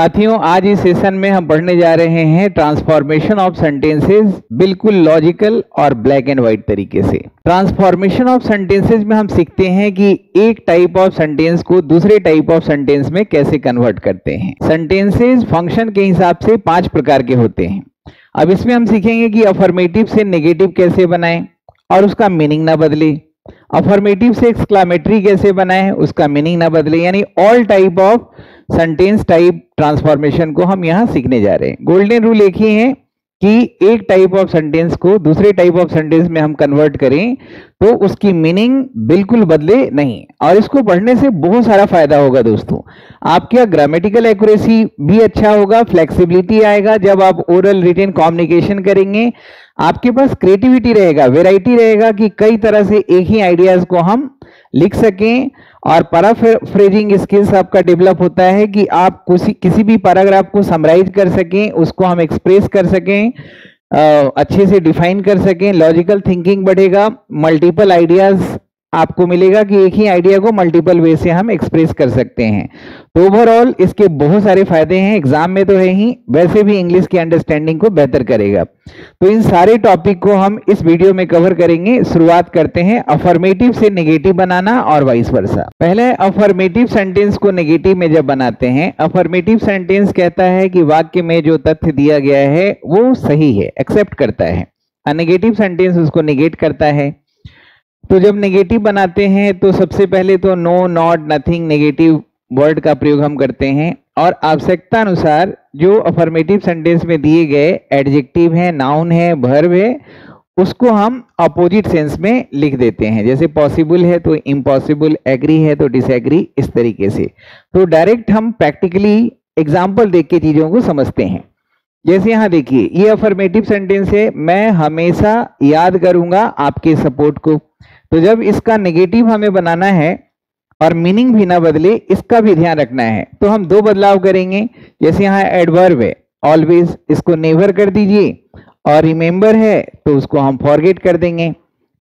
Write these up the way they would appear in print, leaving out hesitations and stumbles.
साथियों, आज इस सेशन में हम पढ़ने जा रहे हैं ट्रांसफॉर्मेशन ऑफ सेंटेंसेस बिल्कुल लॉजिकल और ब्लैक एंड व्हाइट तरीके से। ट्रांसफॉर्मेशन ऑफ सेंटेंसेस में हम सीखते हैं कि एक टाइप ऑफ सेंटेंस को दूसरे टाइप ऑफ सेंटेंस में कैसे कन्वर्ट करते हैं। सेंटेंसेस फंक्शन के हिसाब से 5 प्रकार के होते हैं। अब इसमें हम सीखेंगे कि अफर्मेटिव से नेगेटिव कैसे बनाएं और उसका मीनिंग ना बदले, अफर्मेटिव से एक्सक्लामेटरी कैसे बनाएं, उसका मीनिंग ना बदले, यानी all type of sentence type transformation को हम यहां सीखने जा रहे हैं। गोल्डन रूल एक ही है कि एक टाइप ऑफ सेंटेंस को दूसरे टाइप ऑफ सेंटेंस में हम कन्वर्ट करें तो उसकी मीनिंग बिल्कुल बदले नहीं, और इसको पढ़ने से बहुत सारा फायदा होगा दोस्तों। आपका ग्रामेटिकल एक्यूरेसी भी अच्छा होगा, फ्लेक्सिबिलिटी आएगा। जब आप ओरल रिटन कम्युनिकेशन करेंगे आपके पास क्रिएटिविटी रहेगा, वैरायटी रहेगा कि कई तरह से एक ही आइडियाज को हम लिख सकें, और पैराफ्रेजिंग स्किल्स आपका डेवलप होता है कि आप किसी भी पैराग्राफ को समराइज कर सकें, उसको हम एक्सप्रेस कर सकें, अच्छे से डिफाइन कर सकें। लॉजिकल थिंकिंग बढ़ेगा, मल्टीपल आइडियाज आपको मिलेगा कि एक ही आइडिया को मल्टीपल वे से हम एक्सप्रेस कर सकते हैं। तो ओवरऑल इसके बहुत सारे फायदे हैं, एग्जाम में तो है ही, वैसे भी इंग्लिश की अंडरस्टैंडिंग को बेहतर करेगा। तो इन सारे टॉपिक को हम इस वीडियो में कवर करेंगे। शुरुआत करते हैं अफर्मेटिव से नेगेटिव बनाना और वाइस वर्सा। पहले अफर्मेटिव सेंटेंस को नेगेटिव में जब बनाते हैं, अफर्मेटिव सेंटेंस कहता है कि वाक्य में जो तथ्य दिया गया है वो सही है, एक्सेप्ट करता है। नेगेटिव सेंटेंस उसको नेगेट करता है। तो जब नेगेटिव बनाते हैं तो सबसे पहले तो no, not, nothing, negative word का प्रयोग हम करते हैं, और आवश्यकता अनुसार जो अफर्मेटिव सेंटेंस में दिए गए एडजेक्टिव है, नाउन है, वर्ब है, उसको हम अपोजिट सेंस में लिख देते हैं। जैसे पॉसिबल है तो इम्पॉसिबल, एग्री है तो डिसएग्री, इस तरीके से। तो डायरेक्ट हम प्रैक्टिकली एग्जाम्पल देख के चीजों को समझते हैं। जैसे यहाँ देखिए, ये अफर्मेटिव सेंटेंस है, मैं हमेशा याद करूंगा आपके सपोर्ट को। तो जब इसका नेगेटिव हमें बनाना है और मीनिंग भी ना बदले, इसका भी ध्यान रखना है, तो हम 2 बदलाव करेंगे। जैसे यहाँ एडवर्ब है ऑलवेज, इसको नेवर कर दीजिए, और रिमेंबर है तो उसको हम फॉरगेट कर देंगे।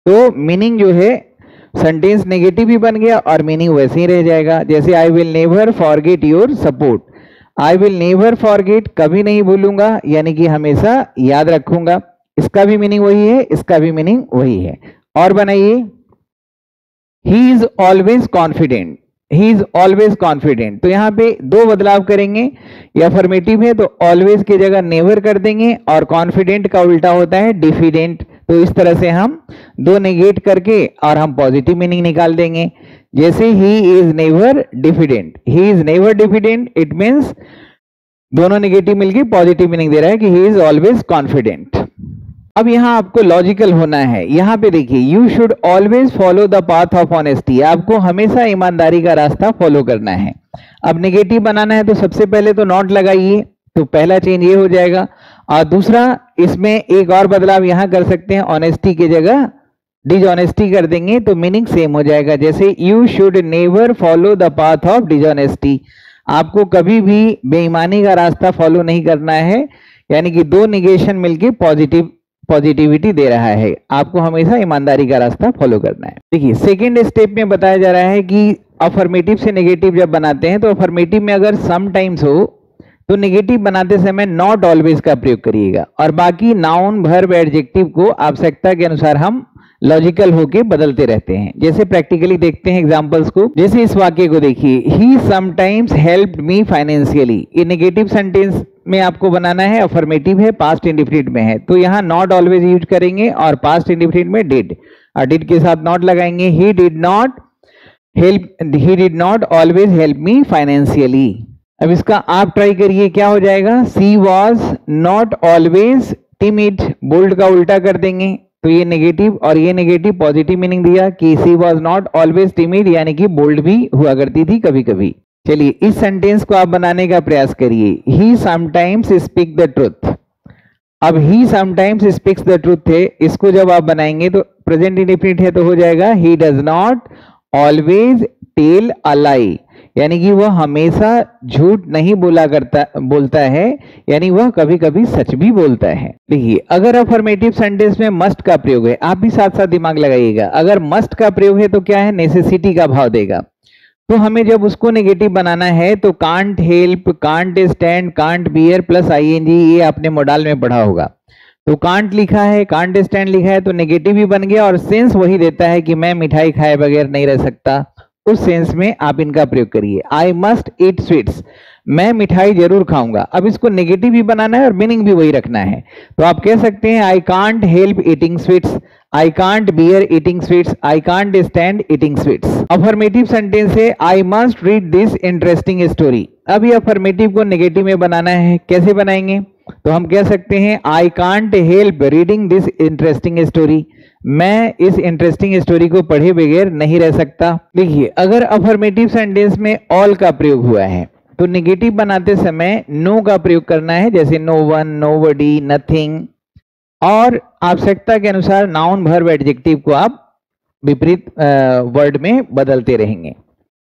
तो मीनिंग जो है, सेंटेंस नेगेटिव ही बन गया और मीनिंग वैसे ही रह जाएगा। जैसे I will never forget your support, I will never forget, कभी नहीं भूलूंगा, यानी कि हमेशा याद रखूंगा। इसका भी मीनिंग वही है, इसका भी मीनिंग वही है। और बनाइए, he is always confident, he is always confident। तो यहाँ पे 2 बदलाव करेंगे। ये अफर्मेटिव है तो ऑलवेज की जगह नेवर कर देंगे, और कॉन्फिडेंट का उल्टा होता है डिफिडेंट। तो इस तरह से हम 2 नेगेट करके और हम पॉजिटिव मीनिंग निकाल देंगे। जैसे he is never diffident, he is never diffident, it means दोनों नेगेटिव मिलके पॉजिटिव मीनिंग दे रहा है कि he is always confident। अब यहाँ आपको लॉजिकल होना है। यहाँ पे देखिए, you should always follow the path of honesty, आपको हमेशा ईमानदारी का रास्ता फॉलो करना है। अब नेगेटिव बनाना है तो सबसे पहले तो नॉट लगाइए, तो पहला चेंज ये हो जाएगा। और दूसरा, इसमें एक और बदलाव यहाँ कर सकते हैं, ऑनेस्टी की जगह डिसऑनेस्टी कर देंगे तो मीनिंग सेम हो जाएगा। जैसे you should never follow the path of dishonesty, आपको कभी भी बेईमानी का रास्ता फॉलो नहीं करना है, यानी कि 2 निगेशन मिलके पॉजिटिविटी दे रहा है, आपको हमेशा ईमानदारी का रास्ता फॉलो करना है। देखिए, सेकेंड स्टेप में बताया जा रहा है कि अफर्मेटिव से नेगेटिव जब बनाते हैं तो अफर्मेटिव में अगर समटाइम्स हो तो नेगेटिव बनाते समय नॉट ऑलवेज का प्रयोग करिएगा, और बाकी नाउन, वर्ब, एडजेक्टिव को आवश्यकता के अनुसार हम लॉजिकल होके बदलते रहते हैं। जैसे प्रैक्टिकली देखते हैं एग्जांपल्स को। जैसे इस वाक्य को देखिए, he sometimes helped me financially, ये नेगेटिव सेंटेंस में आपको बनाना है, अफर्मेटिव है, पास्ट इंडेफिनिट में है, तो यहाँ नॉट ऑलवेज यूज करेंगे और पास्ट इंडेफिनिट में डिड, और डिड के साथ नॉट लगाएंगे। He did not always help me financially. अब इसका आप ट्राई करिए, क्या हो जाएगा, she was not always timid, bold का उल्टा कर देंगे तो ये नेगेटिव और ये नेगेटिव, पॉजिटिव मीनिंग दिया कि सी वॉज नॉट ऑलवेज टिमिड, यानी कि बोल्ड भी हुआ करती थी कभी कभी। चलिए, इस सेंटेंस को आप बनाने का प्रयास करिए। He sometimes speak the truth, अब he sometimes speaks the truth है, इसको जब आप बनाएंगे तो प्रेजेंट इंडेफिनिट है तो हो जाएगा he does not always tell a lie, यानी कि वह हमेशा झूठ नहीं बोलता है, यानी वह कभी कभी सच भी बोलता है। देखिए, अगर अफर्मेटिव सेंटेंस में मस्ट का प्रयोग है, आप भी साथ साथ दिमाग लगाइएगा, अगर मस्ट का प्रयोग है तो क्या है, नेसेसिटी का भाव देगा। तो हमें जब उसको नेगेटिव बनाना है तो can't help, can't stand, can't bear plus ING, ये आपने मॉडल में पढ़ा होगा। तो कांट लिखा है, कांट स्टैंड लिखा है, तो नेगेटिव भी बन गया और सेंस वही देता है कि मैं मिठाई खाए बगैर नहीं रह सकता। उस सेंस में आप इनका प्रयोग करिए। आई मस्ट ईट स्वीट्स, मैं मिठाई जरूर खाऊंगा। अब इसको नेगेटिव भी बनाना है और मीनिंग भी वही रखना है। तो आप कह सकते हैं I can't help eating sweets, I can't beer eating sweets, I can't stand eating sweets. Affirmative sentence है I must read this interesting story. अब ये अफर्मेटिव को नेगेटिव में बनाना है, कैसे बनाएंगे? तो हम कह सकते हैं I can't help reading this interesting story, मैं इस इंटरेस्टिंग स्टोरी को पढ़े बगैर नहीं रह सकता। देखिए, अगर अफर्मेटिव सेंटेंस में ऑल का प्रयोग हुआ है तो नेगेटिव बनाते समय नो का प्रयोग करना है, जैसे नो वन, नोबडी, नथिंग, और आवश्यकता के अनुसार नाउन, वर्ब, एडजेक्टिव को आप विपरीत वर्ड में बदलते रहेंगे।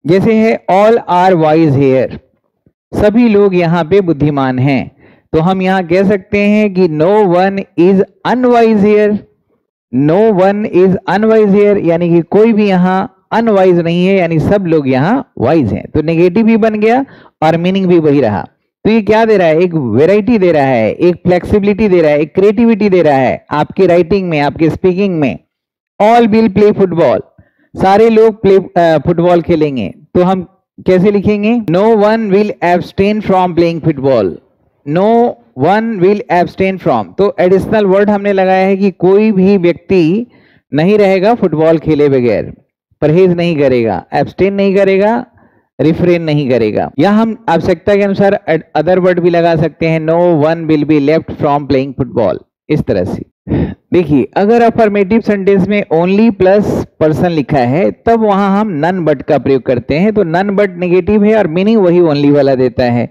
जैसे है ऑल आर वाइज हियर, सभी लोग यहाँ पे बुद्धिमान हैं। तो हम यहाँ कह सकते हैं कि no one is unwise here, no one is unwise here, यानी कि कोई भी यहाँ अनवाइज नहीं है, यानी सब लोग यहाँ वाइज हैं। तो नेगेटिव भी बन गया और मीनिंग भी वही रहा। तो ये क्या दे रहा है? एक वेराइटी दे रहा है, एक फ्लेक्सिबिलिटी दे रहा है, एक क्रिएटिविटी दे रहा है आपकी राइटिंग में, आपके स्पीकिंग में। ऑल विल प्ले फुटबॉल, सारे लोग फुटबॉल खेलेंगे। तो हम कैसे लिखेंगे? No one will abstain from playing football, no one will abstain from. तो एडिशनल वर्ड हमने लगाया है कि कोई भी व्यक्ति नहीं रहेगा फुटबॉल खेले बगैर, परहेज नहीं करेगा, एब्सटेन नहीं करेगा, रिफ्रेन नहीं करेगा। या हम आवश्यकता के अनुसार अदर वर्ड भी लगा सकते हैं, no one will be left from playing football, इस तरह से। देखिए, अगर अफर्मेटिव सेंटेंस में ओनली प्लस पर्सन लिखा है तब वहां हम नन बट का प्रयोग करते हैं। तो नन बट नेगेटिव है और मीनिंग वही ओनली वाला देता है।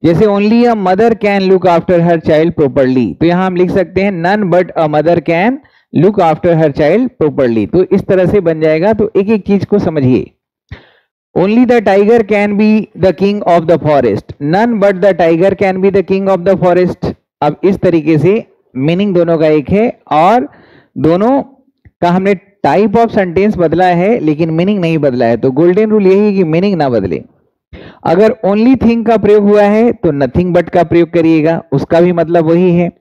जैसे only a mother can look after her child properly, तो यहां हम लिख सकते हैं none but a mother can look after her child properly. तो इस तरह से बन जाएगा। तो एक एक चीज को समझिए। Only the tiger can be the king of the forest, none but the tiger can be the king of the forest. अब इस तरीके से मीनिंग दोनों का एक है और दोनों का हमने टाइप ऑफ सेंटेंस बदला है लेकिन मीनिंग नहीं बदला है। तो गोल्डन रूल यही है कि मीनिंग ना बदले। अगर ओनली थिंग का प्रयोग हुआ है तो नथिंग बट का प्रयोग करिएगा, उसका भी मतलब वही है।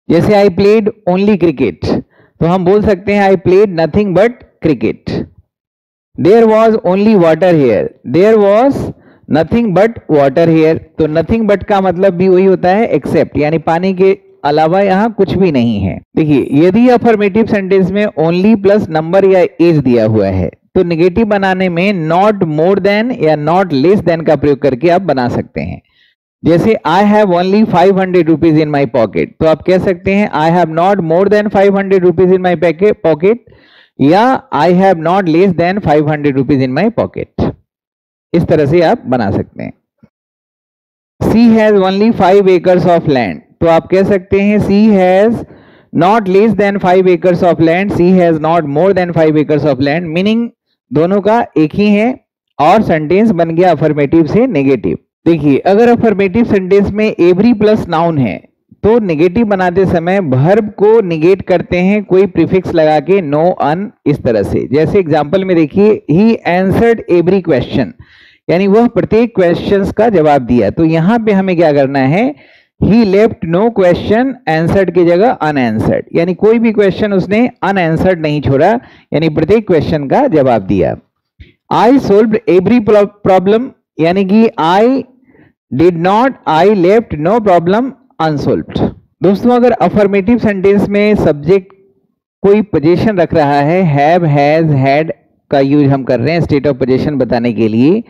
जैसे आई प्लेड ओनली क्रिकेट, तो हम बोल सकते हैं I played nothing but cricket. There was only water here, there was nothing but water here. तो नथिंग बट का मतलब भी वही होता है एक्सेप्ट, यानी पानी के अलावा यहाँ कुछ भी नहीं है। देखिए, यदि अफर्मेटिव सेंटेंस में ओनली प्लस नंबर या एज दिया हुआ है तो नेगेटिव बनाने में नॉट मोर देन या नॉट लेस देन का प्रयोग करके आप बना सकते हैं। जैसे I have only 500 rupees in my pocket, तो आप कह सकते हैं I have not more than 500 rupees in my pocket, या I have not less than 500 rupees in my pocket. इस तरह से आप बना सकते हैं। She has only 5 acres of land, तो आप कह सकते हैं she has not less than 5 acres of land, she has not more than 5 acres of land. Meaning दोनों का एक ही है और सेंटेंस बन गया अफर्मेटिव से नेगेटिव। देखिए, अगर अफर्मेटिव सेंटेंस में एवरी प्लस नाउन है तो नेगेटिव बनाते समय वर्ब को निगेट करते हैं कोई प्रीफिक्स लगा के, नो, अन, इस तरह से। जैसे एग्जांपल में देखिए, ही आंसर्ड एवरी क्वेश्चन, यानी वह प्रत्येक क्वेश्चंस का जवाब दिया। तो यहां पे हमें क्या करना है? ही लेफ्ट नो क्वेश्चन आंसर्ड की जगह अनआंसर्ड, यानी कोई भी क्वेश्चन उसने अनआंसर्ड नहीं छोड़ा, यानी प्रत्येक क्वेश्चन का जवाब दिया। आई सोल्व्ड एवरी प्रॉब्लम, यानी कि I did not, I left no problem unsolved. दोस्तों, अगर अफर्मेटिव सेंटेंस में सब्जेक्ट कोई पोजीशन रख रहा है, हैव, हैज, हैड का यूज हम कर रहे हैं स्टेट ऑफ पोजीशन बताने के लिए,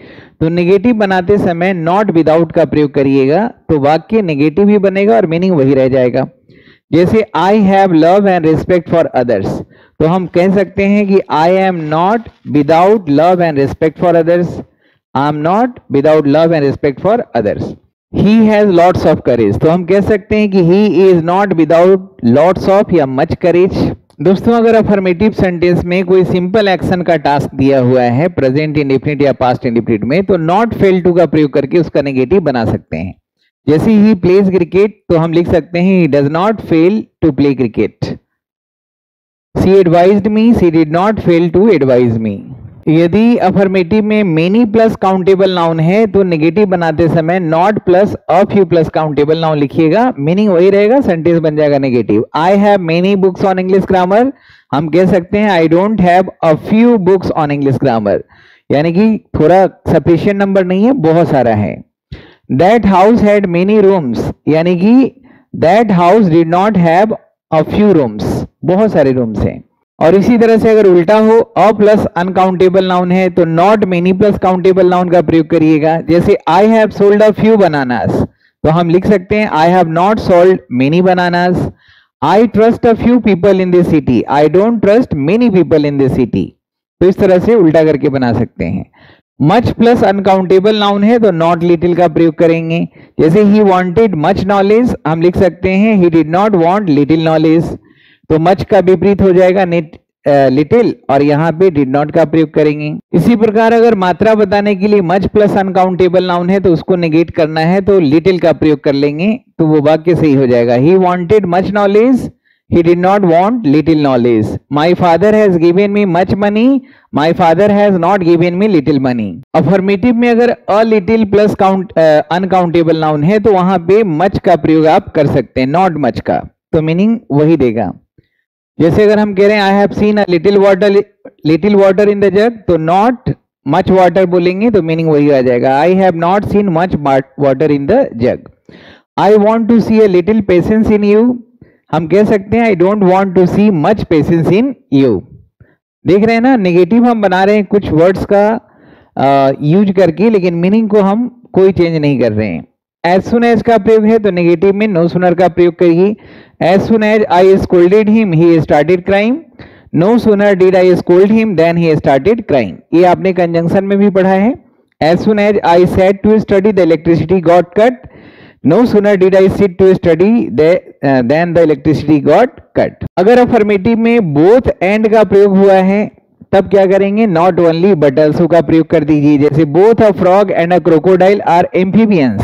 तो नेगेटिव बनाते समय नॉट विदाउट का प्रयोग करिएगा, तो वाक्य नेगेटिव ही बनेगा और मीनिंग वही रह जाएगा। जैसे I have love and respect for others, तो हम कह सकते हैं कि I am not without love and respect for others, I am not without love and respect for others. He has lots of courage, तो हम कह सकते हैं कि he is not without lots of या मच करेज। दोस्तों, अगर अफर्मेटिव सेंटेंस में कोई सिंपल एक्शन का टास्क दिया हुआ है प्रेजेंट इंडेफिनिट या पास्ट इंडेफिनिट में, तो नॉट फेल टू का प्रयोग करके उसका नेगेटिव बना सकते हैं। जैसे ही प्लेज क्रिकेट, तो हम लिख सकते हैं he does not fail to play cricket. She advised me, she did not fail to advise me. यदि अफर्मेटिव में मेनी प्लस काउंटेबल नाउन है तो नेगेटिव बनाते समय not plus a few plus countable noun लिखिएगा, मीनिंग वही रहेगा, sentence बन जाएगा negative. I have many books on English grammar, हम कह सकते हैं I don't have a few books on English grammar, यानी कि थोड़ा सफिशिएंट नंबर नहीं है, बहुत सारा है। That house had many rooms, यानी कि that house did not have a few rooms, बहुत सारे रूम्स हैं। और इसी तरह से अगर उल्टा हो, अ प्लस अनकाउंटेबल नाउन है तो not many plus countable noun का प्रयोग करिएगा। जैसे I have sold a few bananas, तो हम लिख सकते हैं I have not sold many bananas. I trust a few people in this city, I don't trust many people in this city. तो इस तरह से उल्टा करके बना सकते हैं। मच प्लस अनकाउंटेबल नाउन है तो नॉट लिटिल का प्रयोग करेंगे। जैसे ही वांटेड मच नॉलेज, हम लिख सकते हैं ही did not want little knowledge. तो मच का विपरीत हो जाएगा लिटिल, और यहाँ पे डिड नॉट का प्रयोग करेंगे। इसी प्रकार अगर मात्रा बताने के लिए मच प्लस अनकाउंटेबल नाउन है तो उसको नेगेट करना है तो लिटिल का प्रयोग कर लेंगे, तो वो वाक्य सही हो जाएगा। He wanted much knowledge, he did not want little knowledge. My father has given me much money, my father has not given me little money. Affirmative में अगर a little plus uncountable noun है तो वहां पे much का प्रयोग आप कर सकते हैं, not much का, तो मीनिंग वही देगा। जैसे अगर हम कह रहे हैं I have seen a little water in the जग, तो नॉट मच वाटर बोलेंगे तो मीनिंग वही आ जाएगा, I have not seen much water in the jug. I want to see a little patience in you, हम कह सकते हैं I don't want to see much patience in you. देख रहे हैं ना, नेगेटिव हम बना रहे हैं कुछ वर्ड्स का यूज करके, लेकिन मीनिंग को हम कोई चेंज नहीं कर रहे हैं। एज सुन एज का प्रयोग है तो नेगेटिव में नो सुनर का प्रयोग करिए। As soon as I scolded him he started crime, no sooner did I scold him then he started crime. ये आपने कंजंक्शन में भी पढ़ा है। As soon as I set to study the electricity got cut, no sooner did I sit to study than the electricity got cut। अगर affirmative में both and का प्रयोग हुआ है तब क्या करेंगे, not only but also का प्रयोग कर दीजिए। जैसे both a frog and a crocodile are amphibians,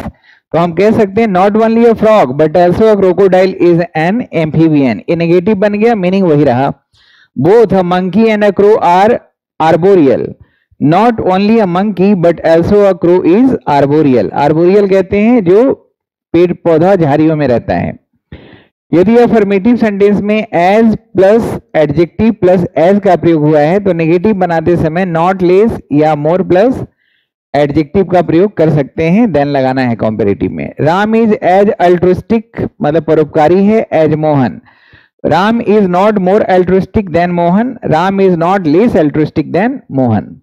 तो हम कह सकते हैं not only a frog but also a crocodile is an amphibian। ये नेगेटिव बन गया, मीनिंग वही रहा। both a monkey and a crow are arboreal, not only a monkey but also a crow is arboreal। arboreal कहते हैं जो पेड़ पौधा झाड़ियों में रहता है। यदि अफर्मेटिव सेंटेंस में as plus adjective plus as का प्रयोग हुआ है तो नेगेटिव बनाते समय नॉट लेस या मोर प्लस एडजेक्टिव का प्रयोग कर सकते हैं, देन लगाना है कंपैरेटिव में। राम इज एज अल्ट्रुइस्टिक, मतलब परोपकारी है, as Mohan. Ram is not more altruistic than Mohan, Ram is not less altruistic than Mohan.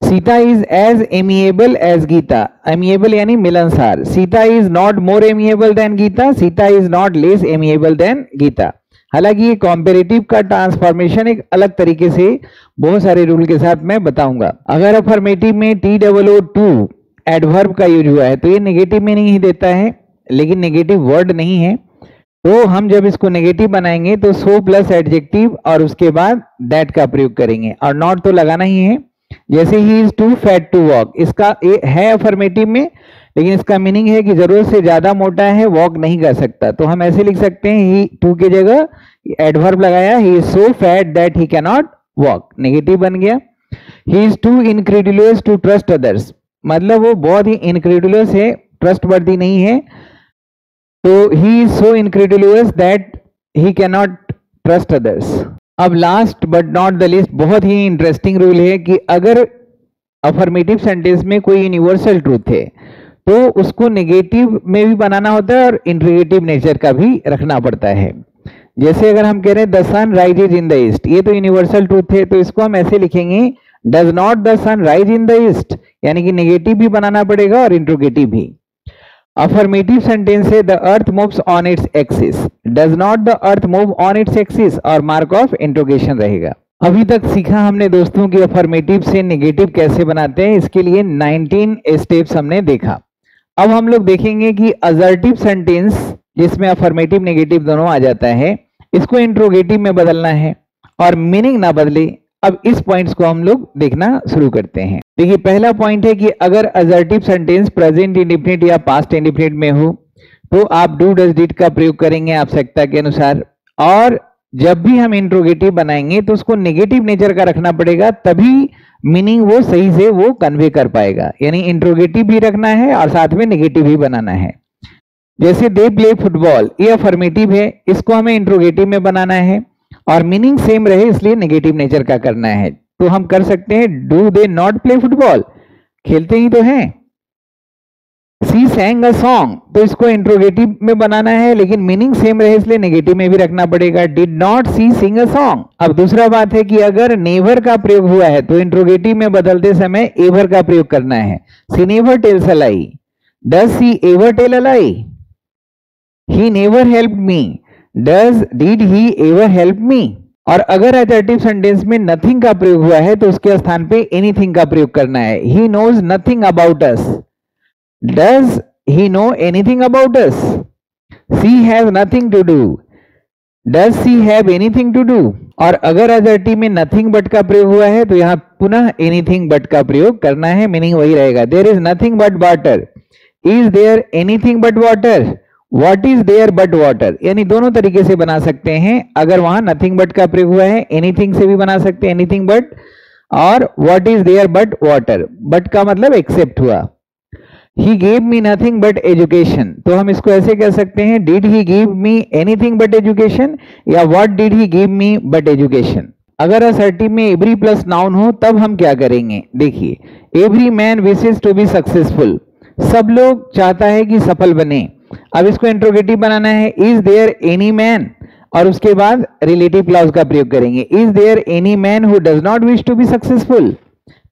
Sita is as amiable as Gita, amiable यानी मिलनसार। Sita is not more amiable than Gita, Sita is not less amiable than Gita. हालांकि ये कॉम्पेरेटिव का transformation एक अलग तरीके से बहुत सारे रूल के साथ मैं बताऊंगा। अगर अफर्मेटिव में TOO एडवर्ब का यूज हुआ है तो ये नेगेटिव मीनिंग ही देता है, लेकिन नेगेटिव वर्ड नहीं है। तो हम जब इसको नेगेटिव बनाएंगे तो सो प्लस एडजेक्टिव और उसके बाद दैट का प्रयोग करेंगे, और नॉट तो लगाना ही है। जैसे he is too fat to walk, इसका है अफर्मेटिव में, लेकिन इसका मीनिंग है कि जरूरत से ज्यादा मोटा है, वॉक नहीं कर सकता, तो हम ऐसे लिख सकते हैं ही टू की जगह एडवर्ब लगाया, he is so fat that he can not walk, negative बन गया। He is too incredulous to trust others, मतलब वो बहुत ही इनक्रेडुलस है, ट्रस्टवर्दी नहीं है, तो he is so incredulous that he can not trust others. अब last but not the least बहुत ही इंटरेस्टिंग रूल है कि अगर अफर्मेटिव सेंटेंस में कोई यूनिवर्सल ट्रूथ है तो उसको नेगेटिव में भी बनाना होता है और इंट्रोगेटिव नेचर का भी रखना पड़ता है। जैसे अगर हम कह रहे हैं the sun rises in the east, ये तो यूनिवर्सल ट्रूथ है, तो इसको हम ऐसे लिखेंगे does not the sun rise in the east, यानी कि नेगेटिव भी बनाना पड़ेगा और इंट्रोगेटिव भी। अफर्मेटिव सेंटेंस है the earth moves on its axis, does not the earth move on its axis, और मार्क ऑफ इंट्रोगेशन रहेगा। अभी तक सीखा हमने दोस्तों की अफर्मेटिव से नेगेटिव कैसे बनाते हैं, इसके लिए 19 स्टेप्स हमने देखा। अब हम लोग देखेंगे कि असर्टिव सेंटेंस जिसमें अफर्मेटिव नेगेटिव दोनों आ जाता है, इसको इंट्रोगेटिव में बदलना है और मीनिंग ना बदले। अब इस पॉइंट्स को हम लोग देखना शुरू करते हैं। देखिए पहला पॉइंट है कि अगर असर्टिव सेंटेंस प्रेजेंट इंडेफिनिट या पास्ट इंडेफिनिट में हो तो आप डू डज डिड का प्रयोग करेंगे आवश्यकता के अनुसार, और जब भी हम इंट्रोगेटिव बनाएंगे तो उसको नेगेटिव नेचर का रखना पड़ेगा, तभी मीनिंग वो सही से वो कन्वे कर पाएगा। यानी इंट्रोगेटिव भी रखना है और साथ में नेगेटिव भी बनाना है। जैसे दे प्ले फुटबॉल, ये अफर्मेटिव है, इसको हमें इंट्रोगेटिव में बनाना है और मीनिंग सेम रहे इसलिए नेगेटिव नेचर का करना है। तो हम कर सकते हैं do they not play football, खेलते ही तो हैं। सी सैंग अ सॉन्ग, तो इसको इंट्रोगेटिव में बनाना है लेकिन मीनिंग सेम रहे इसलिए नेगेटिव में भी रखना पड़ेगा। Did not she sing a song. अब दूसरा बात है कि अगर नेवर का प्रयोग हुआ है तो इंट्रोगेटिव में बदलते समय एवर का प्रयोग करना है। She never tells a lie, does she ever tell a lie. He never helped me, did he ever help me. और अगर असर्टिव सेंटेंस में नथिंग का प्रयोग हुआ है तो उसके स्थान पे एनीथिंग का प्रयोग करना है। He knows nothing about us, does he know anything about us. She has nothing to do, does she have anything to do. और अगर असर्टिव में नथिंग बट का प्रयोग हुआ है तो यहां पुनः एनीथिंग बट का प्रयोग करना है, मीनिंग वही रहेगा। There is nothing but water, is there anything but water, what is there but water. यानी दोनों तरीके से बना सकते हैं। अगर वहां नथिंग बट का प्रयोग हुआ है एनीथिंग से भी बना सकते हैं, एनीथिंग बट, और what is there but water, but का मतलब एक्सेप्ट हुआ। He gave me nothing but education, तो हम इसको ऐसे कह सकते हैं did he give me anything but education या what did he give me but education. अगर असर्टिव में एवरी प्लस नाउन हो तब हम क्या करेंगे, देखिए every man wishes to be successful, सब लोग चाहता है कि सफल बने। अब इसको इंट्रोगेटिव बनाना है, इज देयर एनी मैन, और उसके बाद रिलेटिव क्लॉज का प्रयोग करेंगे। Is there any man who does not wish to be successful,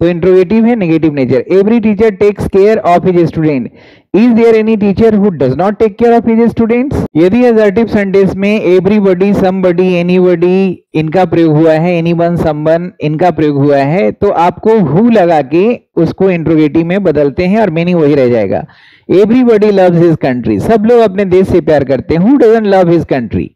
तो इंट्रोगेटिव है negative nature. Every teacher takes care of his student, is there any teacher who does not take care of his students. यदि assertive sentence में everybody, somebody, anybody इनका प्रयोग हुआ है, anyone, someone इनका प्रयोग हुआ है, तो आपको हु लगा के उसको इंट्रोगेटिव में बदलते हैं और मीनिंग वही रह जाएगा। एवरीबॉडी लव्स हिज कंट्री, सब लोग अपने देश से प्यार करते हैं। Who doesn't love his country,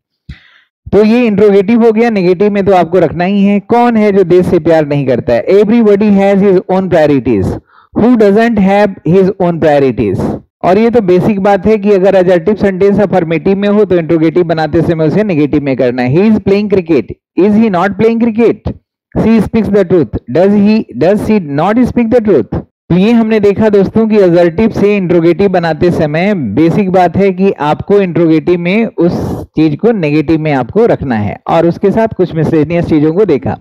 तो ये इंट्रोगेटिव हो गया। नेगेटिव में तो आपको रखना ही है, कौन है जो देश से प्यार नहीं करता है। Everybody has his own priorities, who doesn't have his own priorities. और ये तो बेसिक बात है कि अगर असर्टिव सेंटेंस अफर्मेटिव में हो तो इंट्रोगेटिव बनाते समय उसे नेगेटिव में करना है। He is playing cricket, is he not playing cricket. She speaks the truth, does she not speak the truth. तो ये हमने देखा दोस्तों कि असर्टिव से इंट्रोगेटिव बनाते समय बेसिक बात है कि आपको इंट्रोगेटिव में उस चीज को नेगेटिव में आपको रखना है, और उसके साथ कुछ मिसलेनियस चीजों को देखा।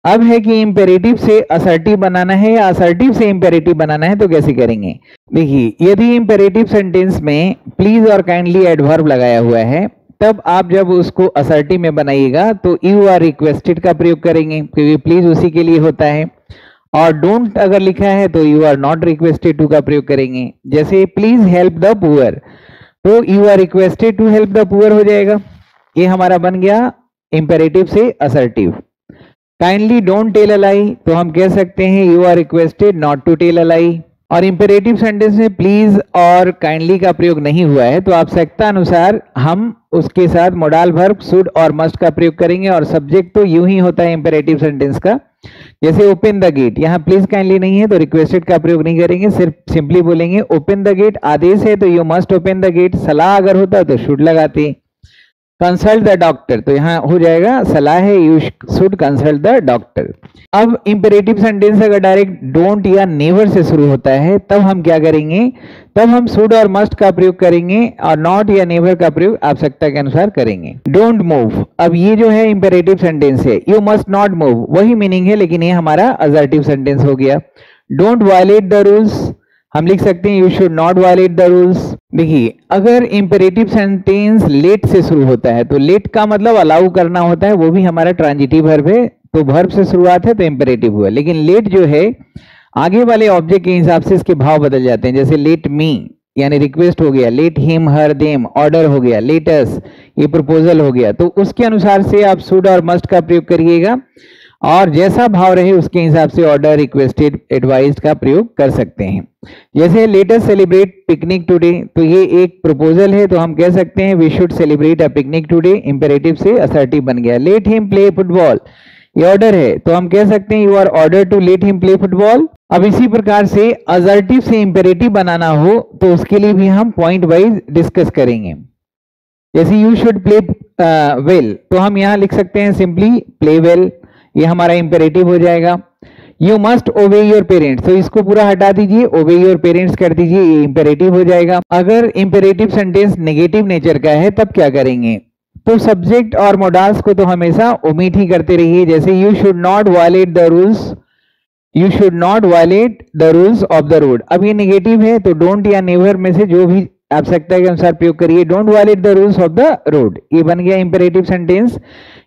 अब है कि इंपेरेटिव से असर्टिव बनाना है या असर्टिव से इंपेरेटिव बनाना है तो कैसे करेंगे। देखिए यदि इंपेरेटिव सेंटेंस में प्लीज और काइंडली एडवर्ब लगाया हुआ है तब आप जब उसको असर्टिव में बनाइएगा तो यू आर रिक्वेस्टेड का प्रयोग करेंगे, क्योंकि प्लीज उसी के लिए होता है। और डोंट अगर लिखा है तो you are not requested to का प्रयोग करेंगे। जैसे प्लीज हेल्प द पुअर, तो you are requested to help the poor हो जाएगा। ये हमारा बन गया इंपेरेटिव से assertive. Kindly don't tell a lie, तो हम कह सकते हैं you are requested not to tell a lie. और इंपेरेटिव सेंटेंस में प्लीज और काइंडली का प्रयोग नहीं हुआ है तो आवश्यकता अनुसार हम उसके साथ मोडाल वर्ब शुड और मस्ट का प्रयोग करेंगे, और सब्जेक्ट तो यूं ही होता है इंपेरेटिव सेंटेंस का। जैसे ओपन द गेट, यहाँ प्लीज काइंडली नहीं है तो रिक्वेस्टेड का प्रयोग नहीं करेंगे, सिर्फ सिंपली बोलेंगे ओपन द गेट। आदेश है तो you must open the gate. सलाह अगर होता तो शुड लगाते। कंसल्ट द डॉक्टर, तो यहाँ हो जाएगा सलाह है you should consult the doctor. अब इंपेरेटिव सेंटेंस अगर डायरेक्ट डोंट या नेवर से शुरू होता है तब हम क्या करेंगे, तब हम शुड और मस्ट का प्रयोग करेंगे और नॉट या नेवर का प्रयोग आवश्यकता के अनुसार करेंगे। डोंट मूव, अब ये जो है इंपेरेटिव सेंटेंस है, यू मस्ट नॉट मूव वही मीनिंग है लेकिन ये हमारा असर्टिव सेंटेंस हो गया। डोंट वायलेट द रूल्स, हम लिख सकते हैं you should not violet the rules. देखिए अगर इंपेरेटिव सेंटेंस लेट से शुरू होता है तो लेट का मतलब अलाउ करना होता है, वो भी हमारा ट्रांजिटिव वर्ब है, तो वर्ब से शुरुआत है तो इंपेरेटिव हुआ। लेकिन लेट जो है आगे वाले ऑब्जेक्ट के हिसाब से इसके भाव बदल जाते हैं। जैसे लेट मी यानी रिक्वेस्ट हो गया, let him her them order हो गया, लेट अस ये प्रपोजल हो गया। तो उसके अनुसार से आप शुड और मस्ट का प्रयोग करिएगा और जैसा भाव रहे उसके हिसाब से ऑर्डर, रिक्वेस्टेड, एडवाइज्ड का प्रयोग कर सकते हैं। जैसे let us celebrate picnic today, तो ये एक प्रपोजल है तो हम कह सकते हैं we should celebrate a picnic today, imperative से असर्टिव बन गया। लेट हिम प्ले फुटबॉल, ये ऑर्डर है तो हम कह सकते हैं you are order to let him play football. अब इसी प्रकार से असर्टिव से इंपेरेटिव बनाना हो तो उसके लिए भी हम पॉइंट वाइज डिस्कस करेंगे। जैसे यू शुड प्ले वेल, तो हम यहाँ लिख सकते हैं सिंपली प्ले वेल, ये हमारा इंपेरेटिव हो जाएगा। यू मस्ट ओबे योर पेरेंट्स, तो इसको पूरा हटा दीजिए, ओबे योर पेरेंट्स कर दीजिए, ये इंपेरेटिव हो जाएगा। अगर इंपेरेटिव सेंटेंस नेगेटिव नेचर का है तब क्या करेंगे, तो सब्जेक्ट और मोडाल्स को तो हमेशा ओमिट ही करते रहिए। जैसे you should not violet the rules, you should not violet the rules of the road. अब ये नेगेटिव है तो डोंट या नेवर में से जो भी आवश्यकता के अनुसार प्रयोग करिए। Don't violate the rules of the road, ये बन गया imperative sentence.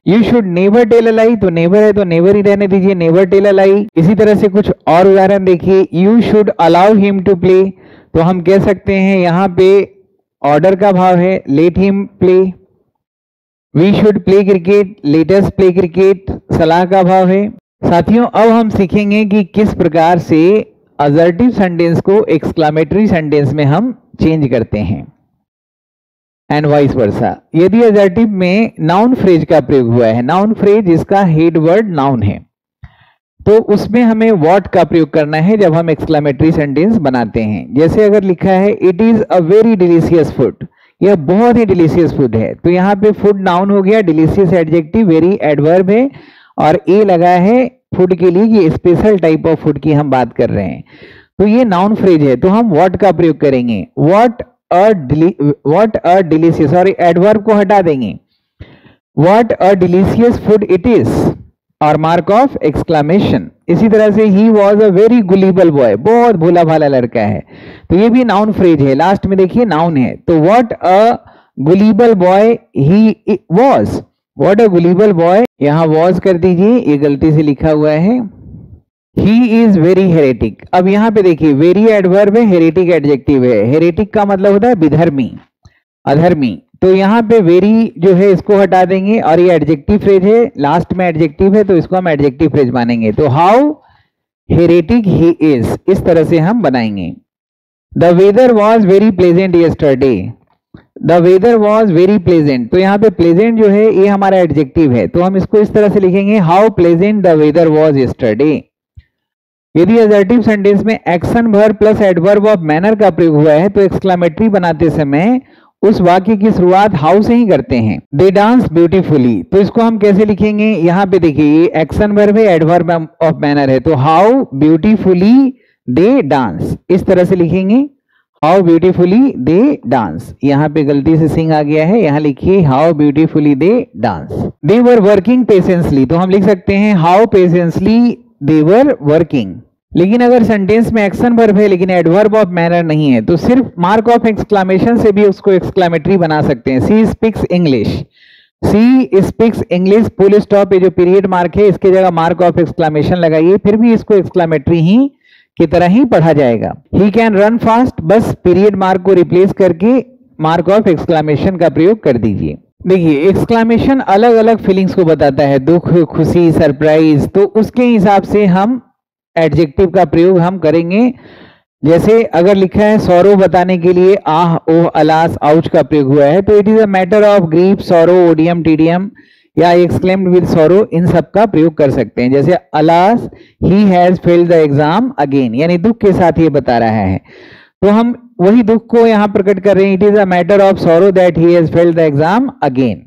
You should never tell a lie, तो नेवर है तो नेवर ही रहने दीजिए, नेवर टेल अ लाई। इसी तरह से कुछ और उदाहरण देखिए, you should allow him to play, तो हम कह सकते हैं यहाँ पे ऑर्डर का भाव है let him play. We should play cricket, let us play cricket सलाह का भाव है। साथियों अब हम सीखेंगे कि किस प्रकार से असर्टिव सेंटेंस को एक्सक्लामेटरी सेंटेंस में हम चेंज करते हैं एंड वाइस वर्सा। यदि असर्टिव में नाउन फ्रेज का प्रयोग हुआ है, नाउन फ्रेज जिसका हेड वर्ड नाउन है, तो उसमें हमें व्हाट का प्रयोग करना है जब हम एक्सक्लामेटरी सेंटेंस बनाते हैं। जैसे अगर लिखा है it is a very delicious food, यह बहुत ही डिलीशियस फूड है, तो यहाँ पे फूड नाउन हो गया, डिलीशियस एडजेक्टिव, वेरी एडवर्ब है और ए लगा है फूड के लिए, ये स्पेशल टाइप ऑफ फूड की हम बात कर रहे हैं। तो ये नाउन फ्रेज है, तो हम व्हाट का प्रयोग करेंगे, व्हाट अ डिलीशियस, और एडवर्ब को हटा देंगे, what a delicious food it is, और मार्क ऑफ एक्सक्लामेशन। इसी तरह से he was a very गुलिबल boy, बहुत भोला भाला लड़का है, तो ये भी नाउन फ्रेज है, लास्ट में देखिए नाउन है। तो what a गुलिबल boy he was, what a गुलिबल boy, यहाँ वॉज कर दीजिए, ये गलती से लिखा हुआ है। ही इज वेरी हेरेटिक, अब यहाँ पे देखिए वेरी एडवर्ब है, हेरेटिक एडजेक्टिव है। हेरेटिक का मतलब होता है विधर्मी, अधर्मी, तो यहाँ पे वेरी जो है इसको हटा देंगे और ये एडजेक्टिव फ्रेज है, लास्ट में एडजेक्टिव है तो इसको हम एडजेक्टिव फ्रेज मानेंगे। तो हाउ हेरेटिक ही इज, इस तरह से हम बनाएंगे। The weather was very pleasant yesterday, the weather was very pleasant, तो यहाँ पे प्लेजेंट जो है ये हमारा एडजेक्टिव है, तो हम इसको इस तरह से लिखेंगे how pleasant the weather was yesterday. यदि असर्टिव सेंटेंस में action verb plus adverb of manner का प्रयोग हुआ है तो एक्सक्लामेटरी बनाते समय उस वाक्य की शुरुआत हाउ से ही करते हैं। दे डांस ब्यूटीफुली, तो इसको हम कैसे लिखेंगे, यहाँ पे देखिए ये एक्शन वर्ब है, एडवर्ब ऑफ मैनर है, तो हाउ ब्यूटीफुली दे डांस, इस तरह से लिखेंगे हाउ ब्यूटीफुली दे डांस। यहाँ पे गलती से सिंग आ गया है, यहाँ लिखिए how beautifully they dance. They were working patiently, तो हम लिख सकते हैं how patiently they were working. लेकिन अगर सेंटेंस में एक्शन वर्ब है लेकिन एडवर्ब ऑफ मैनर नहीं है तो सिर्फ मार्क ऑफ एक्सक्लामेशन से भी उसको एक्सक्लामेटरी बना सकते हैं। She speaks English, she speaks English, full stop, ये जो पीरियड मार्क है इसके जगह मार्क ऑफ एक्सक्लामेशन लगाइए, फिर भी इसको एक्सक्लामेटरी ही की तरह ही पढ़ा जाएगा। ही कैन रन फास्ट, बस पीरियड मार्क को रिप्लेस करके मार्क ऑफ एक्सक्लामेशन का प्रयोग कर दीजिए। देखिए एक्सक्लामेशन अलग अलग फीलिंग्स को बताता है, दुख, खुशी, सरप्राइज, तो उसके हिसाब से हम एडजेक्टिव का प्रयोग हम करेंगे। जैसे अगर लिखा है सौरो बताने के लिए आह, ओह, अलास, आउच का प्रयोग हुआ है तो it is a matter of grief, sorrow, odium, tedium या एक्सक्लेम्ड विद सौरो, इन सब का प्रयोग कर सकते हैं। जैसे alas he has failed the exam again, यानी दुख के साथ ये बता रहा है, तो हम वही दुख को यहाँ प्रकट कर रहे हैं। It is a matter of sorrow that he has failed the exam again.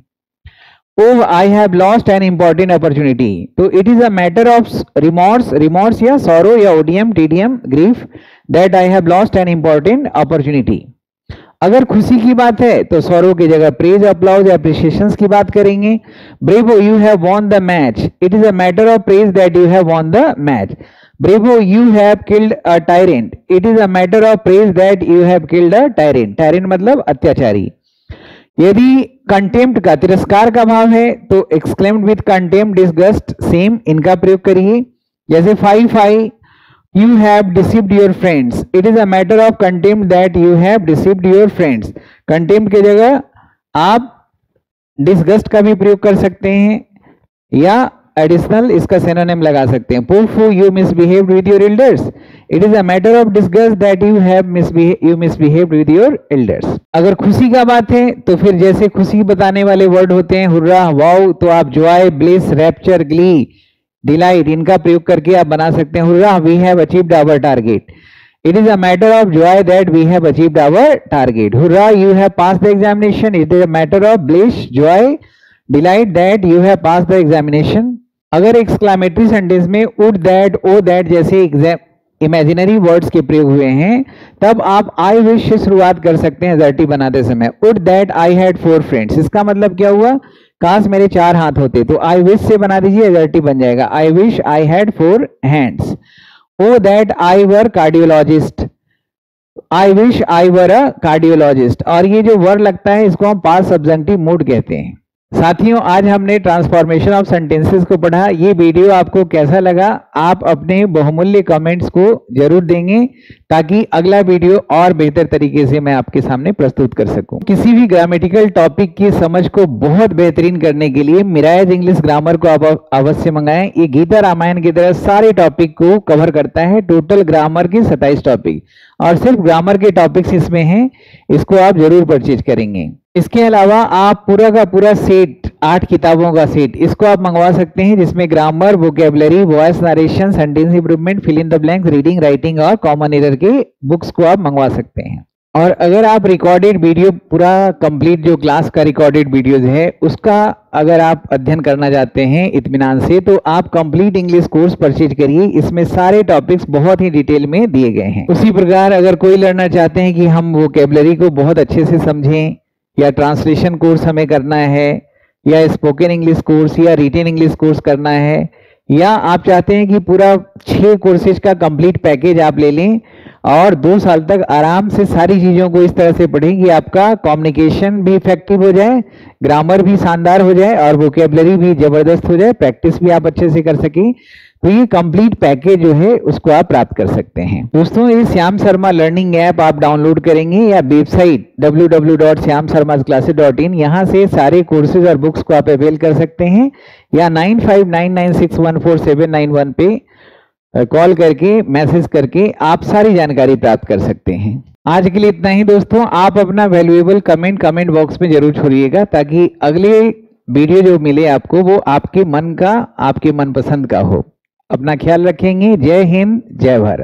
Oh I have lost an important opportunity, तो it is a matter of remorse, remorse या सौरो या odium, tedium, grief, that I have lost an important opportunity. अगर खुशी की बात है तो sorrow की जगह प्रेज, अप्लॉज, एप्रिसिएशंस की बात करेंगे। Bravo you have won the match, it is a matter of praise that you have won the match. Bravo you have killed a tyrant, it is a matter of praise that you have killed a tyrant. Tyrant मतलब अत्याचारी। यदि contempt का, तिरस्कार का भाव है तो exclaimed with contempt, disgust, same, इनका प्रयोग करिए। जैसे phi you have deceived your friends, it is a matter of contempt that you have deceived your friends। contempt के जगह आप disgust का भी प्रयोग कर सकते हैं या एडिशनल इसका सिनोनिम लगा सकते हैं। Pooh, you misbehaved with your elders, it is a matter of disgust that you have misbehaved with your elders। अगर खुशी का बात है तो फिर जैसे खुशी बताने वाले वर्ड होते हैं हुर्रा, वाओ, तो आप joy, bliss, rapture, glee, delight, इनका प्रयोग करके आप बना सकते हैं hurrah we have achieved our target. It is a matter of joy that we have achieved our target. Hurrah, you have passed the examination. It is a matter of bliss, joy, delight that you have passed the examination. अगर exclamatory sentence में would that, oh that जैसे imaginary words के प्रयोग हुए हैं, तब आप I wish से शुरुआत कर सकते हैं एजर्टिव बनाते समय. would that I had 4 friends. इसका मतलब क्या हुआ? काश मेरे 4 हाथ होते. तो आई विश से बना दीजिए, एजर्टिव बन जाएगा. I wish I had 4 hands. Oh that I were cardiologist. I wish I were a cardiologist. और ये जो वर्ड लगता है इसको हम पास्ट सब्जेक्टिव मूड कहते हैं. साथियों, आज हमने ट्रांसफॉर्मेशन ऑफ सेंटेंसेस को पढ़ा. ये वीडियो आपको कैसा लगा? आप अपने बहुमूल्य कमेंट्स को जरूर देंगे ताकि अगला वीडियो और बेहतर तरीके से मैं आपके सामने प्रस्तुत कर सकूं. किसी भी ग्रामेटिकल टॉपिक की समझ को बहुत बेहतरीन करने के लिए मिराज इंग्लिश ग्रामर को आप अवश्य मंगाएं. ये गीता रामायण की तरह सारे टॉपिक को कवर करता है. टोटल ग्रामर के 27 टॉपिक और सिर्फ ग्रामर के टॉपिक्स इसमें हैं. इसको आप जरूर परचेज करेंगे. इसके अलावा आप पूरा का पूरा सेट, 8 किताबों का सेट, इसको आप मंगवा सकते हैं जिसमें grammar, vocabulary, voice narration, sentence improvement, fill in the blanks, reading, writing और कॉमन एरर के बुक्स को आप मंगवा सकते हैं. और अगर आप रिकॉर्डेड वीडियो, पूरा कंप्लीट जो क्लास का रिकॉर्डेड वीडियोज है उसका अगर आप अध्ययन करना चाहते हैं इत्मीनान से, तो आप कंप्लीट इंग्लिश कोर्स परचेज करिए. इसमें सारे टॉपिक्स बहुत ही डिटेल में दिए गए हैं. उसी प्रकार अगर कोई लर्नर चाहते हैं कि हम वोकेबलरी को बहुत अच्छे से समझें, या ट्रांसलेशन कोर्स हमें करना है, या स्पोकन इंग्लिश कोर्स या रिटेन इंग्लिश कोर्स करना है, या आप चाहते हैं कि पूरा 6 कोर्सेज का कंप्लीट पैकेज आप ले लें और 2 साल तक आराम से सारी चीज़ों को इस तरह से पढ़ें कि आपका कम्युनिकेशन भी इफेक्टिव हो जाए, ग्रामर भी शानदार हो जाए और वोकेबलरी भी जबरदस्त हो जाए, प्रैक्टिस भी आप अच्छे से कर सकें, तो ये कंप्लीट पैकेज जो है उसको आप प्राप्त कर सकते हैं. दोस्तों, ये श्याम शर्मा लर्निंग ऐप आप डाउनलोड करेंगे या वेबसाइट www.shyamsharmasclasses.in, यहाँ से सारे कोर्सेज और बुक्स को आप अवेल कर सकते हैं, या 9599614791 पे कॉल करके, मैसेज करके आप सारी जानकारी प्राप्त कर सकते हैं. आज के लिए इतना ही दोस्तों. आप अपना वैल्यूएबल कमेंट बॉक्स में जरूर छोड़िएगा ताकि अगले वीडियो जो मिले आपको वो आपके मन का, आपके मनपसंद का हो. अपना ख्याल रखेंगे. जय हिंद, जय भारत.